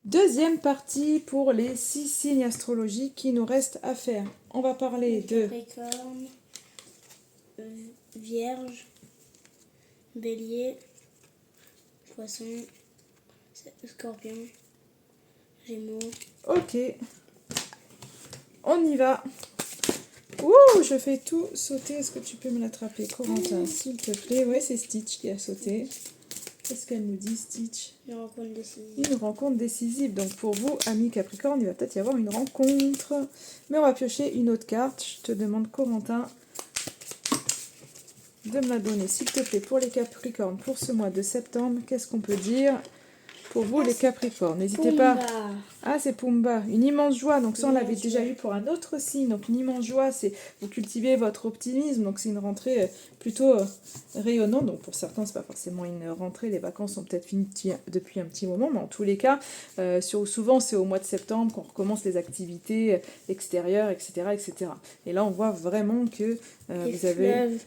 Deuxième partie pour les 6 signes astrologiques qui nous restent à faire. On va parler de Capricorne, Vierge, Bélier, Poisson, Scorpion, Gémeaux. Ok, on y va. Ouh, je fais tout sauter. Est-ce que tu peux me l'attraper, Corentin, s'il te plaît? Ouais, c'est Stitch qui a sauté. Qu'est-ce qu'elle nous dit, Stitch? Une rencontre décisive. Une rencontre décisive. Donc pour vous, amis Capricorne, il va peut-être y avoir une rencontre. Mais on va piocher une autre carte. Je te demande, Corentin, de me la donner, s'il te plaît, pour les Capricornes, pour ce mois de septembre. Qu'est-ce qu'on peut dire pour vous, les Capricornes? N'hésitez pas. Ah, c'est Pumba. Une immense joie. Donc ça, on l'avait déjà eu pour un autre signe. Donc une immense joie, c'est vous cultivez votre optimisme. Donc c'est une rentrée plutôt rayonnante. Donc pour certains, c'est pas forcément une rentrée. Les vacances sont peut-être finies depuis un petit moment. Mais en tous les cas, souvent, c'est au mois de septembre qu'on recommence les activités extérieures, etc., etc. Et là, on voit vraiment que vous avez...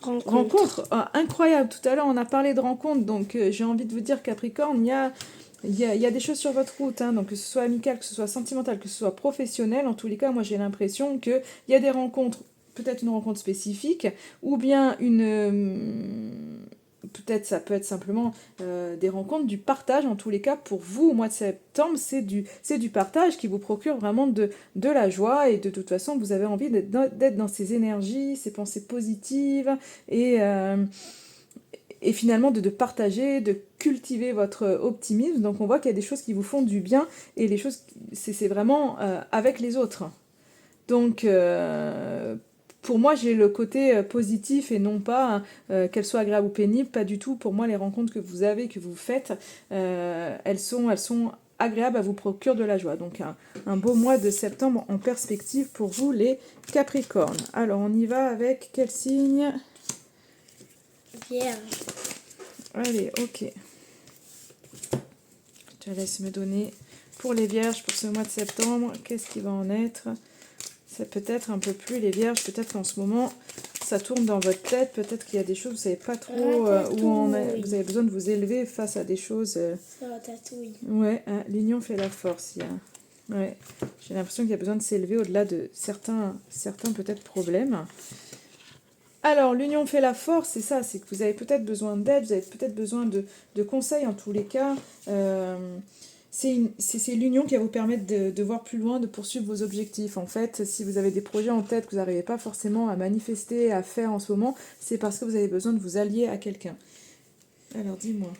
Rencontre incroyable. Tout à l'heure, on a parlé de rencontre, donc j'ai envie de vous dire, Capricorne, il y a des choses sur votre route, hein, donc que ce soit amical, que ce soit sentimental, que ce soit professionnel. En tous les cas, moi, j'ai l'impression qu'il y a des rencontres, peut-être une rencontre spécifique, ou bien peut-être ça peut être simplement des rencontres, du partage. En tous les cas, pour vous, au mois de septembre, c'est du partage qui vous procure vraiment de la joie, et de toute façon, vous avez envie d'être dans ces énergies, ces pensées positives, et finalement de partager, de cultiver votre optimisme. Donc on voit qu'il y a des choses qui vous font du bien, et les choses, c'est vraiment avec les autres. Donc pour moi, j'ai le côté positif, et non pas qu'elles soient agréables ou pénibles, pas du tout. Pour moi, les rencontres que vous avez, que vous faites, elles sont agréables, à vous procurer de la joie. Donc un beau mois de septembre en perspective pour vous, les Capricornes. Alors on y va avec quel signe? Vierge. Allez, ok. Je te laisse me donner pour les Vierges pour ce mois de septembre. Qu'est-ce qui va en être? C'est peut-être un peu plus les Vierges. Peut-être qu'en ce moment, ça tourne dans votre tête. Peut-être qu'il y a des choses, vous ne savez pas trop où on est. Vous avez besoin de vous élever face à des choses. Ça ratatouille. Ouais, hein, l'union fait la force. Ouais. J'ai l'impression qu'il y a besoin de s'élever au-delà de certains peut-être problèmes. Alors, l'union fait la force, c'est ça, c'est que vous avez peut-être besoin d'aide, vous avez peut-être besoin de conseils en tous les cas. C'est l'union qui va vous permettre de voir plus loin, de poursuivre vos objectifs. En fait, si vous avez des projets en tête que vous n'arrivez pas forcément à manifester, à faire en ce moment, c'est parce que vous avez besoin de vous allier à quelqu'un. Alors, dis-moi.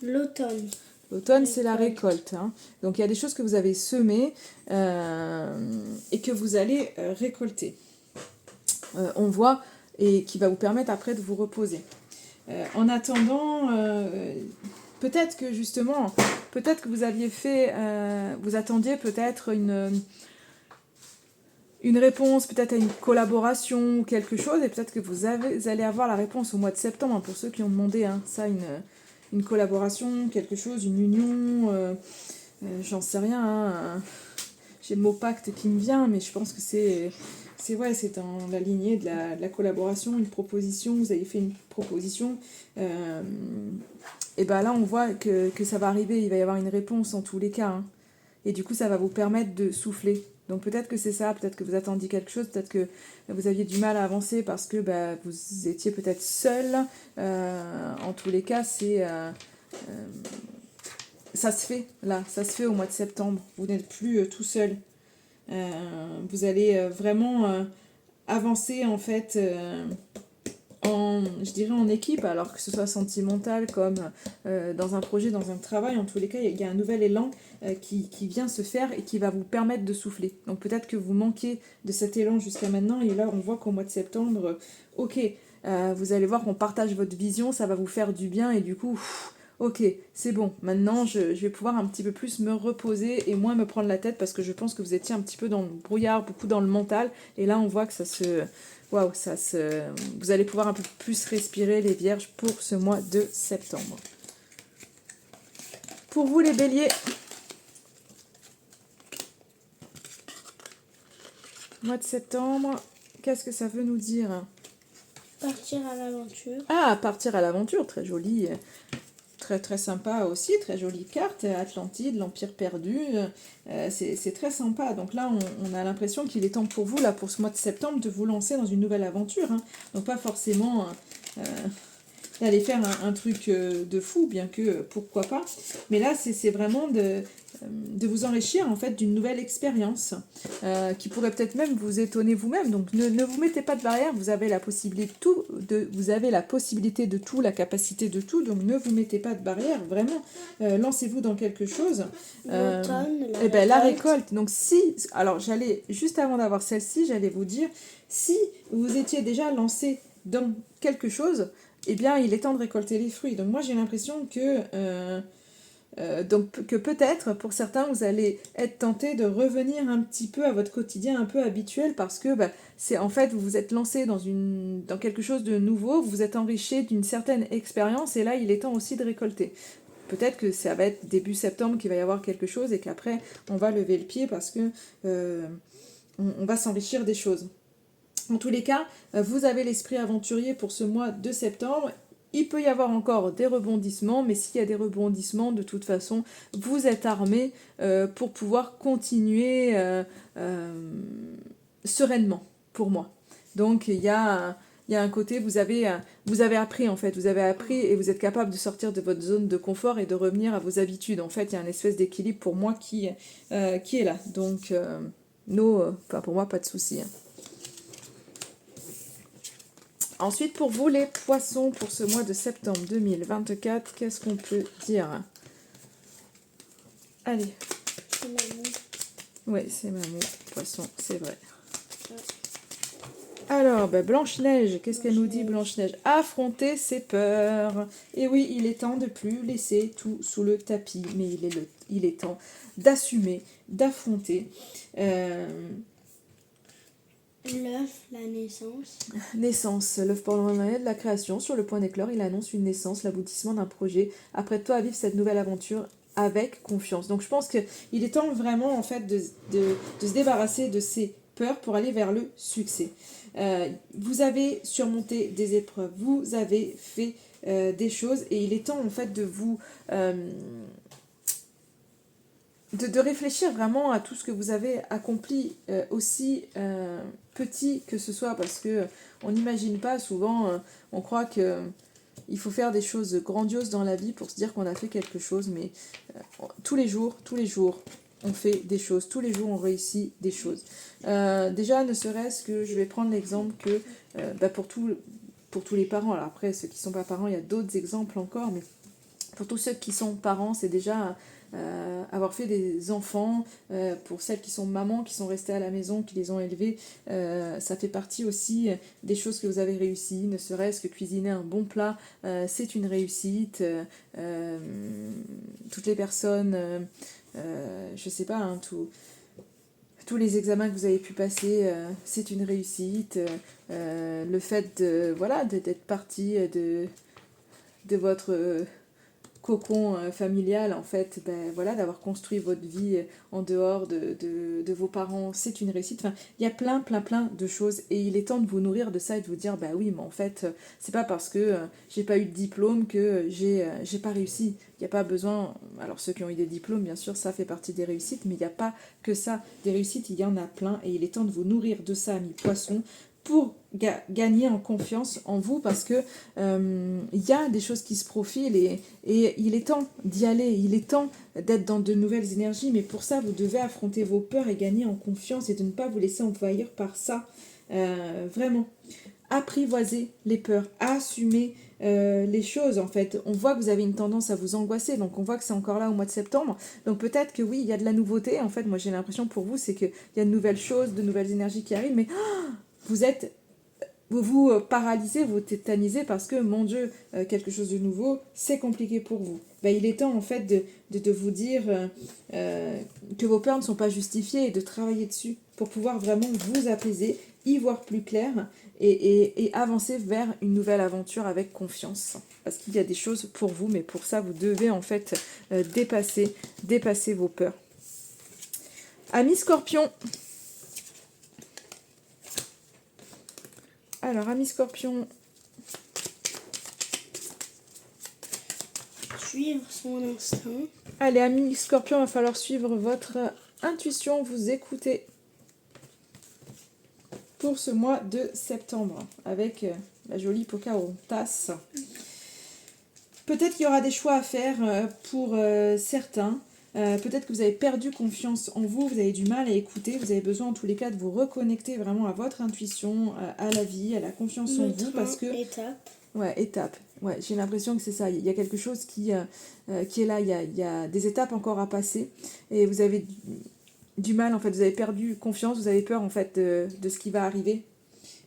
L'automne. L'automne, c'est la récolte. Hein. Donc, il y a des choses que vous avez semées et que vous allez récolter. On voit, et qui va vous permettre après de vous reposer. En attendant, peut-être que justement, peut-être que vous aviez fait, vous attendiez peut-être une réponse, peut-être à une collaboration ou quelque chose, et peut-être que vous allez avoir la réponse au mois de septembre, hein, pour ceux qui ont demandé ça, une collaboration, quelque chose, une union, j'en sais rien, hein, j'ai le mot pacte qui me vient, mais je pense que c'est dans la lignée de la collaboration, une proposition, vous avez fait une proposition, et ben là on voit que ça va arriver, il va y avoir une réponse en tous les cas, hein, et du coup ça va vous permettre de souffler. Donc peut-être que c'est ça, peut-être que vous attendiez quelque chose, peut-être que vous aviez du mal à avancer parce que vous étiez peut-être seul, en tous les cas ça se fait là, ça se fait au mois de septembre, vous n'êtes plus tout seul. Vous allez vraiment avancer en fait je dirais en équipe, alors que ce soit sentimental comme dans un projet, dans un travail. En tous les cas, il y a un nouvel élan qui vient se faire et qui va vous permettre de souffler. Donc peut-être que vous manquez de cet élan jusqu'à maintenant, et là on voit qu'au mois de septembre, ok, vous allez voir qu'on partage votre vision, ça va vous faire du bien, et du coup... Ok, c'est bon, maintenant je vais pouvoir un petit peu plus me reposer et moins me prendre la tête, parce que je pense que vous étiez un petit peu dans le brouillard, beaucoup dans le mental, et là on voit que waouh, vous allez pouvoir un peu plus respirer, les Vierges, pour ce mois de septembre. Pour vous les Béliers, mois de septembre, qu'est-ce que ça veut nous dire? Partir à l'aventure. Ah, partir à l'aventure, très très très sympa aussi, très jolie carte, Atlantide, l'Empire perdu, c'est très sympa. Donc là, on a l'impression qu'il est temps pour vous, là, pour ce mois de septembre, de vous lancer dans une nouvelle aventure. Hein. Donc pas forcément d'aller faire un truc de fou, bien que pourquoi pas. Mais là, c'est vraiment de vous enrichir en fait d'une nouvelle expérience qui pourrait peut-être même vous étonner vous-même. Donc ne vous mettez pas de barrière, vous avez la possibilité de tout, la capacité de tout, donc ne vous mettez pas de barrière, vraiment. Lancez-vous dans quelque chose. La récolte. Donc alors j'allais, juste avant d'avoir celle-ci, j'allais vous dire, si vous étiez déjà lancé dans quelque chose, eh bien, il est temps de récolter les fruits. Donc moi, j'ai l'impression que peut-être, pour certains, vous allez être tenté de revenir un petit peu à votre quotidien un peu habituel parce que c'est en fait, vous vous êtes lancé dans quelque chose de nouveau, vous vous êtes enrichi d'une certaine expérience et là, il est temps aussi de récolter. Peut-être que ça va être début septembre qu'il va y avoir quelque chose et qu'après, on va lever le pied parce que on va s'enrichir des choses. En tous les cas, vous avez l'esprit aventurier pour ce mois de septembre. Il peut y avoir encore des rebondissements, mais s'il y a des rebondissements, de toute façon, vous êtes armé pour pouvoir continuer sereinement, pour moi. Donc, il y a un côté, vous avez appris en fait, vous avez appris et vous êtes capable de sortir de votre zone de confort et de revenir à vos habitudes. En fait, il y a une espèce d'équilibre pour moi qui est là. Donc, pour moi, pas de souci. Hein. Ensuite, pour vous, les poissons, pour ce mois de septembre 2024, qu'est-ce qu'on peut dire? Allez. C'est Mamou. Oui, c'est Mamou, poisson, c'est vrai. Alors, Blanche-Neige, qu'est-ce qu'elle nous dit, Blanche-Neige? Affronter ses peurs. Et oui, il est temps de plus laisser tout sous le tapis, mais il est temps d'assumer, d'affronter. L'œuf, la naissance. Naissance, l'œuf pendant de la création, sur le point d'éclore, il annonce une naissance, l'aboutissement d'un projet. Apprête-toi à vivre cette nouvelle aventure avec confiance. Donc je pense qu'il est temps vraiment en fait de se débarrasser de ces peurs pour aller vers le succès. Vous avez surmonté des épreuves, vous avez fait des choses et il est temps en fait de vous... de réfléchir vraiment à tout ce que vous avez accompli aussi petit que ce soit parce que on n'imagine pas souvent, on croit que il faut faire des choses grandioses dans la vie pour se dire qu'on a fait quelque chose, mais tous les jours, on fait des choses, tous les jours on réussit des choses. Déjà, ne serait-ce que, je vais prendre l'exemple que pour tous les parents, alors après ceux qui ne sont pas parents, il y a d'autres exemples encore, mais pour tous ceux qui sont parents, c'est déjà... avoir fait des enfants, pour celles qui sont mamans, qui sont restées à la maison, qui les ont élevés, ça fait partie aussi des choses que vous avez réussies, ne serait-ce que cuisiner un bon plat, c'est une réussite. Toutes les personnes, je sais pas, hein, tous les examens que vous avez pu passer, c'est une réussite. Le fait d'être partie de votre... cocon familial en fait, d'avoir construit votre vie en dehors de vos parents, c'est une réussite. Enfin, il y a plein de choses et il est temps de vous nourrir de ça et de vous dire oui, mais en fait c'est pas parce que j'ai pas eu de diplôme que j'ai pas réussi. Il n'y a pas besoin, alors ceux qui ont eu des diplômes bien sûr ça fait partie des réussites, mais il n'y a pas que ça, des réussites il y en a plein et il est temps de vous nourrir de ça, amis poissons, pour gagner en confiance en vous parce que y a des choses qui se profilent et il est temps d'y aller, il est temps d'être dans de nouvelles énergies, mais pour ça vous devez affronter vos peurs et gagner en confiance et de ne pas vous laisser envahir par ça. Vraiment, apprivoiser les peurs, assumer les choses en fait. On voit que vous avez une tendance à vous angoisser, donc on voit que c'est encore là au mois de septembre, donc peut-être que oui, il y a de la nouveauté, en fait moi j'ai l'impression pour vous c'est qu'il y a de nouvelles choses, de nouvelles énergies qui arrivent, mais vous paralysez, vous tétanisez parce que, mon Dieu, quelque chose de nouveau, c'est compliqué pour vous. Il est temps, en fait, de vous dire que vos peurs ne sont pas justifiées et de travailler dessus pour pouvoir vraiment vous apaiser, y voir plus clair et avancer vers une nouvelle aventure avec confiance. Parce qu'il y a des choses pour vous, mais pour ça, vous devez, en fait, dépasser vos peurs. Amis Scorpion. Alors, amis Scorpion, suivre son instinct. Allez, amis Scorpion, il va falloir suivre votre intuition, vous écoutez pour ce mois de septembre avec la jolie Pocahontas. Peut-être qu'il y aura des choix à faire pour certains. Peut-être que vous avez perdu confiance en vous, vous avez du mal à écouter, vous avez besoin en tous les cas de vous reconnecter vraiment à votre intuition, à la vie, à la confiance en vous. Parce que étape. Ouais, étape. Ouais, j'ai l'impression que c'est ça. Il y a quelque chose qui est là. Il y a des étapes encore à passer. Et vous avez du mal, en fait. Vous avez perdu confiance. Vous avez peur, en fait, de ce qui va arriver.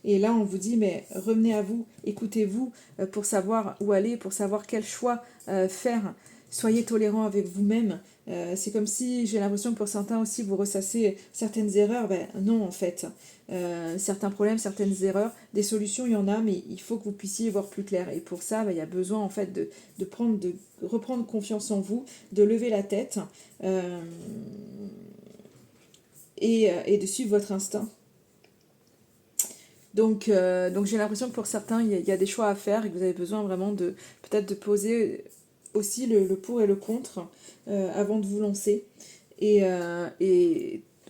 Et là, on vous dit, mais revenez à vous. Écoutez-vous pour savoir où aller, pour savoir quel choix faire. Soyez tolérant avec vous-même. C'est comme si, j'ai l'impression que pour certains aussi, vous ressassez certaines erreurs. Ben non, en fait. Certains problèmes, certaines erreurs, des solutions, il y en a, mais il faut que vous puissiez y voir plus clair. Et pour ça, ben, il y a besoin, en fait, de reprendre confiance en vous, de lever la tête et de suivre votre instinct. Donc j'ai l'impression que pour certains, il y a des choix à faire et que vous avez besoin vraiment de peut-être de poser aussi le pour et le contre avant de vous lancer. Et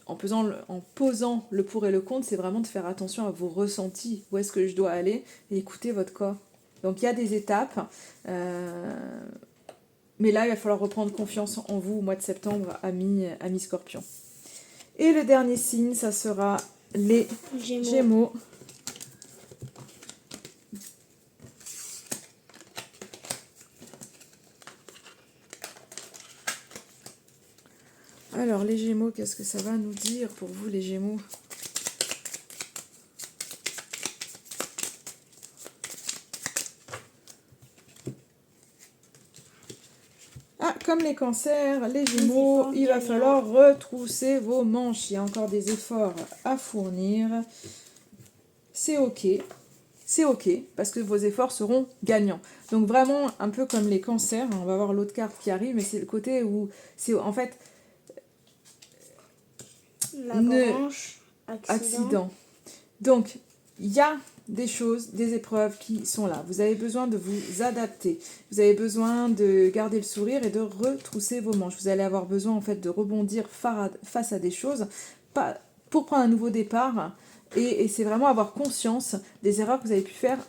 en posant le pour et le contre, c'est vraiment de faire attention à vos ressentis. Où est-ce que je dois aller? Et écouter votre corps. Donc il y a des étapes. Mais là, il va falloir reprendre confiance en vous au mois de septembre, amis Scorpion. Et le dernier signe, ça sera les Gémeaux. Alors, les Gémeaux, qu'est-ce que ça va nous dire pour vous, les Gémeaux? Ah, comme les Cancers, les Gémeaux, il va falloir retrousser vos manches. Il y a encore des efforts à fournir. C'est ok. C'est ok, parce que vos efforts seront gagnants. Donc vraiment, un peu comme les Cancers, on va voir l'autre carte qui arrive, mais c'est le côté où c'est en fait... La branche, accident. Donc, il y a des choses, des épreuves qui sont là. Vous avez besoin de vous adapter. Vous avez besoin de garder le sourire et de retrousser vos manches. Vous allez avoir besoin, en fait, de rebondir face à des choses pour prendre un nouveau départ. Et c'est vraiment avoir conscience des erreurs que vous avez pu faire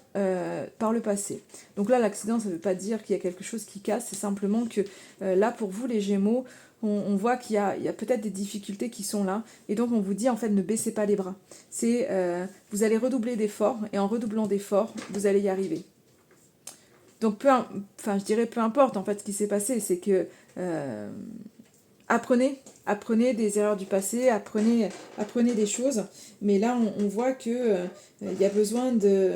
par le passé. Donc là, l'accident, ça ne veut pas dire qu'il y a quelque chose qui casse. C'est simplement que là, pour vous, les Gémeaux, on voit qu'il y a peut-être des difficultés qui sont là. Et donc, on vous dit, en fait, ne baissez pas les bras. Vous allez redoubler d'efforts. Et en redoublant d'efforts, vous allez y arriver. Donc, je dirais peu importe, en fait, ce qui s'est passé. C'est que... Apprenez des erreurs du passé, apprenez des choses. Mais là, on voit que y a besoin de...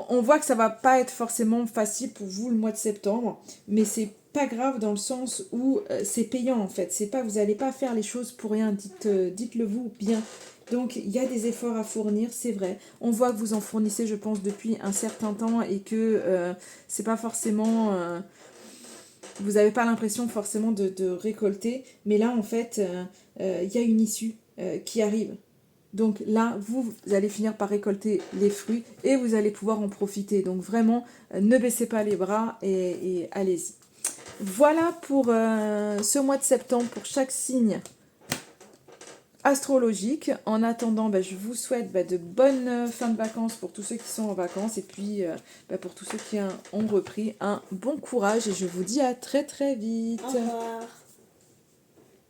On voit que ça va pas être forcément facile pour vous le mois de septembre, mais c'est pas grave dans le sens où c'est payant en fait. C'est pas, vous n'allez pas faire les choses pour rien, dites-le vous bien. Donc il y a des efforts à fournir, c'est vrai. On voit que vous en fournissez, je pense, depuis un certain temps et que c'est pas forcément... vous n'avez pas l'impression forcément de récolter, mais là en fait, il y a une issue qui arrive. Donc là, vous allez finir par récolter les fruits et vous allez pouvoir en profiter. Donc vraiment, ne baissez pas les bras et allez-y. Voilà pour ce mois de septembre, pour chaque signe astrologique. En attendant, je vous souhaite de bonnes fins de vacances pour tous ceux qui sont en vacances et puis pour tous ceux qui ont repris, un bon courage et je vous dis à très très vite. Au revoir.